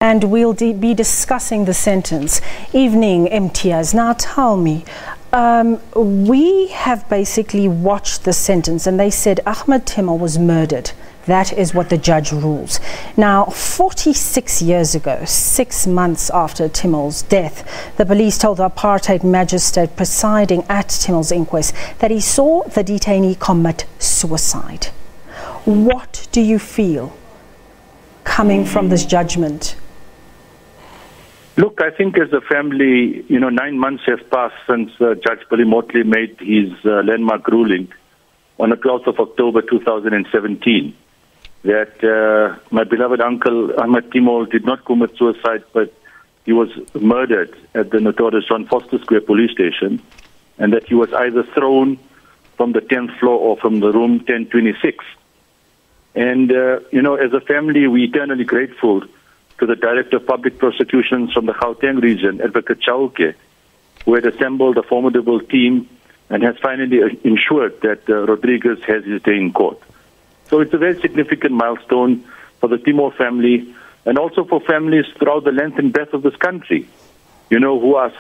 and we'll be discussing the sentence. Evening, Imtiaz. Now tell me, we have basically watched the sentence and they said Ahmed Timol was murdered. That is what the judge rules. Now, 46 years ago, 6 months after Timol's death, the police told the apartheid magistrate presiding at Timol's inquest that he saw the detainee commit suicide. What do you feel coming from this judgment? Look, I think as a family, 9 months have passed since Judge Motley made his landmark ruling on the 12th of October 2017 that my beloved uncle Ahmed Timol did not commit suicide, but he was murdered at the notorious John Foster Square police station, and that he was either thrown from the 10th floor or from the room 1026. And, as a family, we're eternally grateful to the Director of Public Prosecutions from the Gauteng region, Advocate Cajee, who had assembled a formidable team and has finally ensured that Rodrigues has his day in court. So it's a very significant milestone for the Timol family and also for families throughout the length and breadth of this country, who are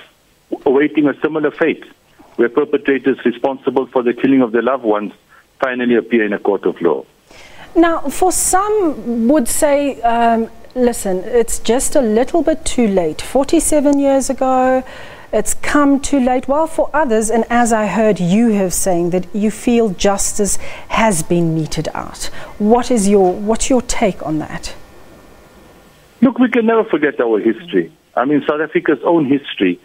awaiting a similar fate, where perpetrators responsible for the killing of their loved ones finally appear in a court of law. Now, for some would say, listen, it's just a little bit too late. 47 years ago, it's come too late. Well, for others, and as I heard you have saying, that you feel justice has been meted out. What's your take on that? Look, we can never forget our history. I mean, South Africa's own history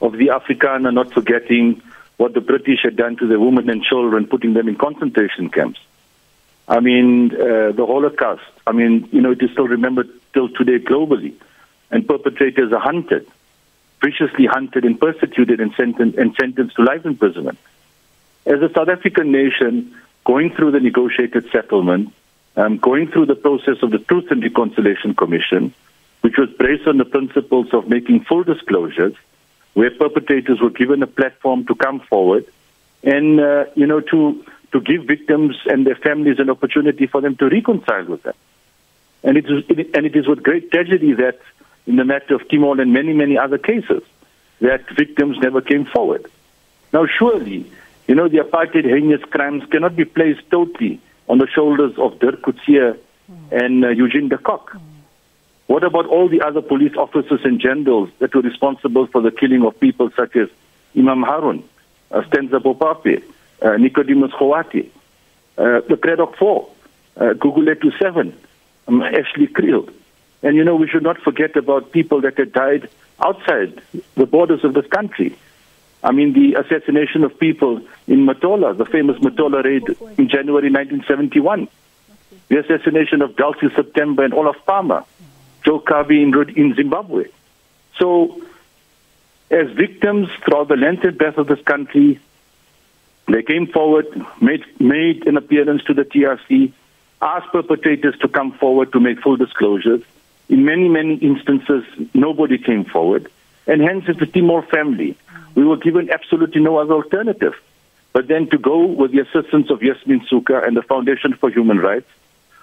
of the Afrikaner not forgetting what the British had done to their women and children, putting them in concentration camps. I mean, the Holocaust, it is still remembered till today globally. And perpetrators are hunted, viciously hunted and persecuted and sentenced to life imprisonment. As a South African nation, going through the negotiated settlement, going through the process of the Truth and Reconciliation Commission, which was based on the principles of making full disclosures, where perpetrators were given a platform to come forward and, to give victims and their families an opportunity for them to reconcile with them. And it is with great tragedy that in the matter of Timol and many, many other cases, that victims never came forward. Now, surely, the apartheid heinous crimes cannot be placed totally on the shoulders of Dirk Coetzee and Eugene de Kock. What about all the other police officers and generals that were responsible for the killing of people such as Imam Harun, Stenza Popape, Nicodemus Khawati, the Craddock 4, Guguletu 7, Ashley Creel. And, we should not forget about people that had died outside the borders of this country. I mean, the assassination of people in Matola, the famous Matola raid in January 1971. The assassination of Dulcie September and Olaf Palmer, Joe Kabi in Zimbabwe. So, as victims throughout the length and breadth of this country, they came forward, made an appearance to the TRC, asked perpetrators to come forward to make full disclosures. In many, many instances, nobody came forward. And hence, as the Timol family, we were given absolutely no other alternative but then to go with the assistance of Yasmin Suka and the Foundation for Human Rights,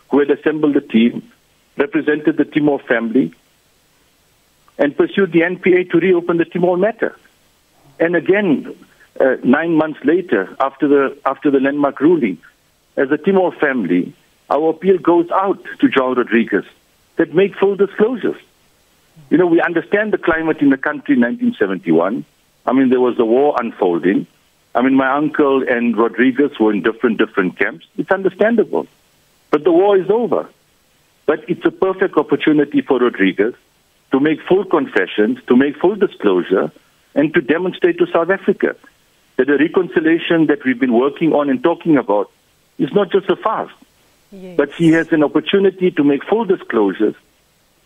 who had assembled a team, represented the Timol family, and pursued the NPA to reopen the Timol matter. And again, 9 months later, after the landmark ruling, as a Timol family, our appeal goes out to João Rodrigues that make full disclosures. We understand the climate in the country in 1971. There was a war unfolding. My uncle and Rodrigues were in different camps. It's understandable. But the war is over. But it's a perfect opportunity for Rodrigues to make full confessions, to make full disclosure, and to demonstrate to South Africa that the reconciliation that we've been working on and talking about is not just a farce. Yes. But he has an opportunity to make full disclosures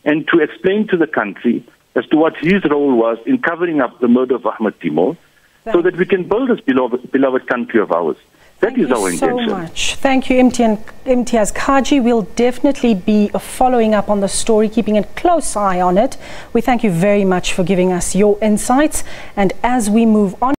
and to explain to the country as to what his role was in covering up the murder of Ahmed Timol, so that we can build this beloved country of ours. That is our intention. Thank you so much. Thank you, Imtiaz Cajee. We'll definitely be following up on the story, keeping a close eye on it. We thank you very much for giving us your insights. And as we move on,